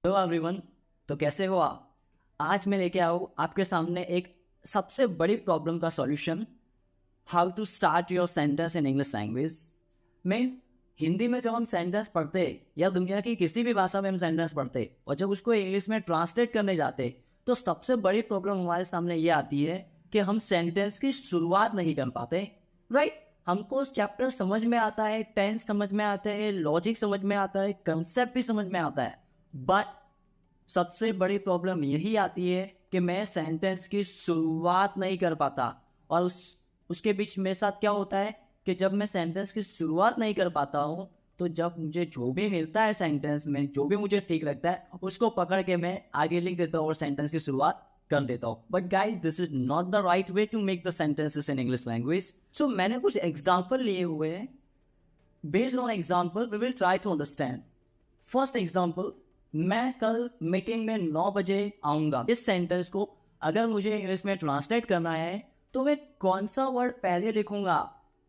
Hello everyone. तो कैसे हो आप? आज मैं लेके आया हूँ आपके सामने एक सबसे बड़ी प्रॉब्लम का solution. How to start your sentence in English language. Means Hindi में जब हम सेंटेंस पढ़ते या दुनिया की किसी भी भाषा में हम सेंटेंस पढ़ते और जब उसको इंग्लिश में ट्रांसलेट करने जाते तो सबसे बड़ी प्रॉब्लम हमारे सामने ये आती है कि हम सेंटेंस की शुरुआत नहीं कर पाते। राइट। हमको चैप्टर समझ में आता है, टेंस समझ में आता है, लॉजिक समझ में आता है, कंसेप्ट भी समझ में आता है, बट सबसे बड़ी प्रॉब्लम यही आती है कि मैं सेंटेंस की शुरुआत नहीं कर पाता। और उसके बीच मेरे साथ क्या होता है कि जब मैं सेंटेंस की शुरुआत नहीं कर पाता हूँ तो जब मुझे जो भी मिलता है सेंटेंस में, जो भी मुझे ठीक लगता है, उसको पकड़ के मैं आगे लिख देता हूँ और सेंटेंस की शुरुआत कर देता हूँ। But guys, this is not the right way to make the sentences in English language. सो मैंने कुछ एग्जाम्पल लिए हुए हैं। Based on example we will try to understand. First example, मैं कल मीटिंग में 9 बजे आऊंगा। इस सेंटेंस को अगर मुझे इंग्लिश में ट्रांसलेट करना है तो मैं कौन सा वर्ड पहले लिखूंगा,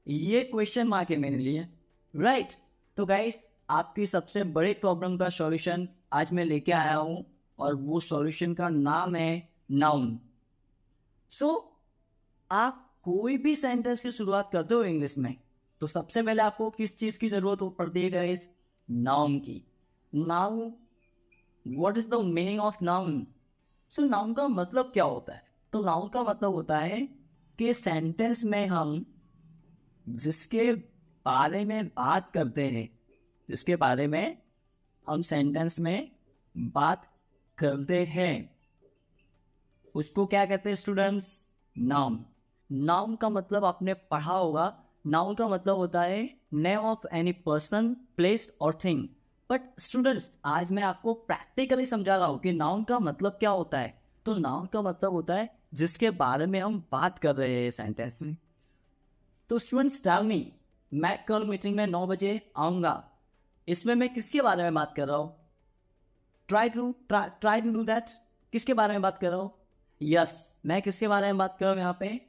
ये क्वेश्चन मार्क है मेरे लिए। राइट। तो गाइस, आपकी सबसे बड़ी प्रॉब्लम का सॉल्यूशन आज मैं लेके आया हूं और वो सॉल्यूशन का नाम है नाउन। सो आप कोई भी सेंटेंस की शुरुआत करते हो इंग्लिश में तो सबसे पहले आपको किस चीज की जरूरत पड़ती है गाइस? नाउन की। Noun, what is the meaning of noun? So noun का मतलब क्या होता है? तो नाउन का मतलब होता है कि सेंटेंस में हम जिसके बारे में बात करते हैं, जिसके बारे में हम सेंटेंस में बात करते हैं, उसको क्या कहते हैं स्टूडेंट्स? नाउन। नाउन का मतलब आपने पढ़ा होगा। नाउन का मतलब होता है name of any person, place और थिंग। बट स्टूडेंट्स, आज मैं आपको प्रैक्टिकली समझा रहा हूँ कि नाउन का मतलब क्या होता है। तो नाउन का मतलब होता है जिसके बारे में हम बात कर रहे हैं सेंटेंस में। तो स्टूडेंट्स टेल मी, मैं कल मीटिंग में 9 बजे आऊंगा, इसमें मैं किसके बारे में बात कर रहा हूँ? Try to do that. किसके बारे में बात कर रहा हूँ? यस, मैं किसके बारे में बात कर रहा हूँ यहाँ पे?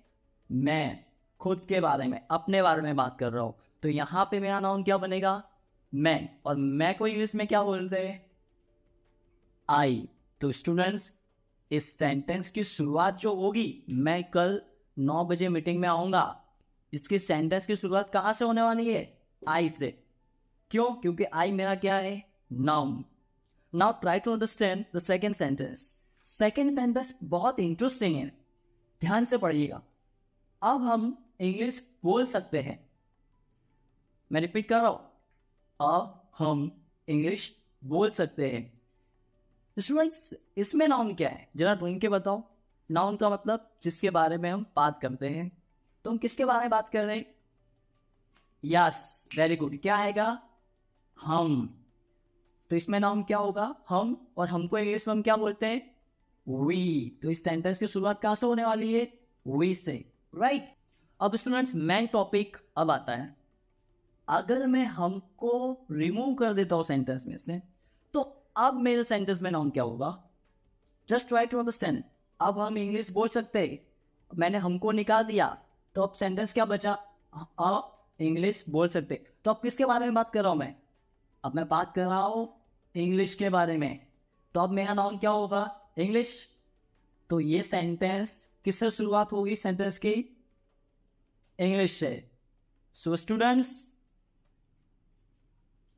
मैं खुद के बारे में, अपने बारे में बात कर रहा हूँ। तो यहाँ पे मेरा नाउन क्या बनेगा? मैं। और मैं को इंग्लिश में क्या बोलते हैं? आई। तो स्टूडेंट्स, इस सेंटेंस की शुरुआत जो होगी, मैं कल 9 बजे मीटिंग में आऊंगा, इसकी सेंटेंस की शुरुआत कहाँ से होने वाली है? आई से। क्यों? क्योंकि आई मेरा क्या है? Noun. Now try to understand the second sentence. Second sentence बहुत इंटरेस्टिंग है, ध्यान से पढ़िएगा। अब हम इंग्लिश बोल सकते हैं। मैं रिपीट कर रहा हूं, अब हम इंग्लिश बोल सकते हैं। स्टूडेंट्स, इसमें नाउन क्या है जरा ढूंढ के बताओ। नाउन का मतलब जिसके बारे में हम बात करते हैं। तो हम किसके बारे में बात कर रहे हैं? Yes, very good. क्या आएगा? हम। तो इसमें नाउन क्या होगा? हम। और हमको इंग्लिश में हम क्या बोलते हैं? वी। तो इस सेंटेंस की शुरुआत कहां से होने वाली है? वी से। राइट। अब स्टूडेंट्स, मेन टॉपिक अब आता है। अगर मैं हमको रिमूव कर देता हूं सेंटेंस में से, तो अब मेरे सेंटेंस में नाउन क्या होगा? Just try to understand. अब हम इंग्लिश बोल सकते हैं, मैंने हमको निकाल दिया, तो अब सेंटेंस क्या बचा? आप इंग्लिश बोल सकते। तो अब किसके बारे में बात कर रहा हूं मैं? अब मैं बात कर रहा हूं इंग्लिश के बारे में। तो अब मेरा नाउन क्या होगा? इंग्लिश। तो ये सेंटेंस किससे शुरुआत होगी सेंटेंस की? इंग्लिश से। सो स्टूडेंट्स,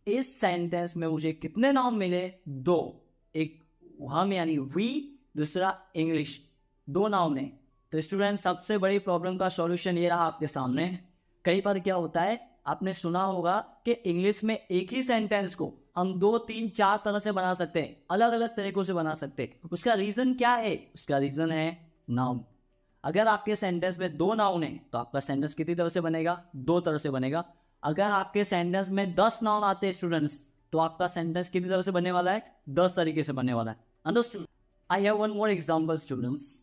इस सेंटेंस में मुझे कितने नाउन मिले? दो। एक हम यानी वी, दूसरा इंग्लिश। दो नाउन है। तो स्टूडेंट, सबसे बड़ी प्रॉब्लम का सॉल्यूशन ये रहा आपके सामने। कई बार क्या होता है, आपने सुना होगा कि इंग्लिश में एक ही सेंटेंस को हम 2 3 4 तरह से बना सकते हैं, अलग अलग तरीकों से बना सकते हैं। उसका रीजन क्या है? उसका रीजन है नाउन। अगर आपके सेंटेंस में 2 नाउन है तो आपका सेंटेंस कितनी तरह से बनेगा? 2 तरह से बनेगा। अगर आपके सेंटेंस में 10 नाउन आते हैं स्टूडेंट्स, तो आपका सेंटेंस कितनी तरह से बनने वाला है? 10 तरीके से बनने वाला है। Understood? I have one more example students.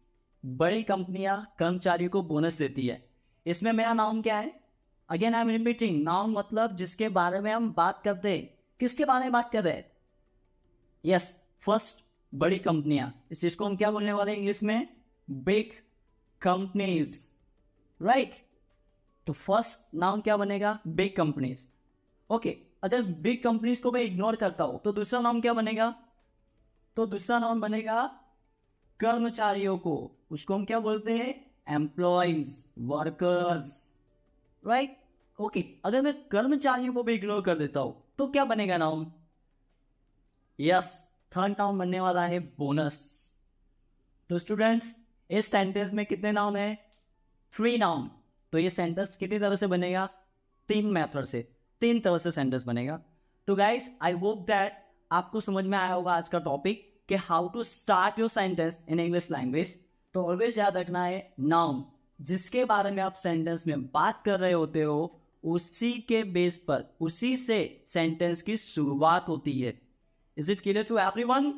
बड़ी कंपनियां कर्मचारियों को बोनस देती है, इसमें मेरा नाउन क्या है? Again I am repeating, noun मतलब जिसके बारे में हम बात करते हैं। किसके बारे में बात कर रहे हैं? यस, फर्स्ट, बड़ी कंपनियां। इस चीज को हम क्या बोलने वाले हैं इंग्लिश में? Big companies. राइट। तो फर्स्ट नाउन क्या बनेगा? Big companies. ओके। अगर बिग कंपनीज को मैं इग्नोर करता हूं तो दूसरा नाउन क्या बनेगा? तो दूसरा नाउन बनेगा कर्मचारियों को, उसको हम क्या बोलते हैं? Employees, workers, right? ओके, अगर मैं कर्मचारियों को भी इग्नोर कर देता हूं तो क्या बनेगा नाउन? यस, थर्ड नाउन बनने वाला है बोनस। तो स्टूडेंट्स, इस सेंटेंस में कितने नाउन है? 3 नाउन। तो ये सेंटेंस कितनी तरह से बनेगा? 3 मेथड से, 3 तरह से सेंटेंस बनेगा। तो गाइस, आई होप दैट आपको समझ में आया होगा आज का टॉपिक कि how to start your sentence in English language. तो ऑलवेज याद रखना है, नाउन जिसके बारे में आप सेंटेंस में बात कर रहे होते हो उसी के बेस पर, उसी से सेंटेंस की शुरुआत होती है। Is it clear to everyone?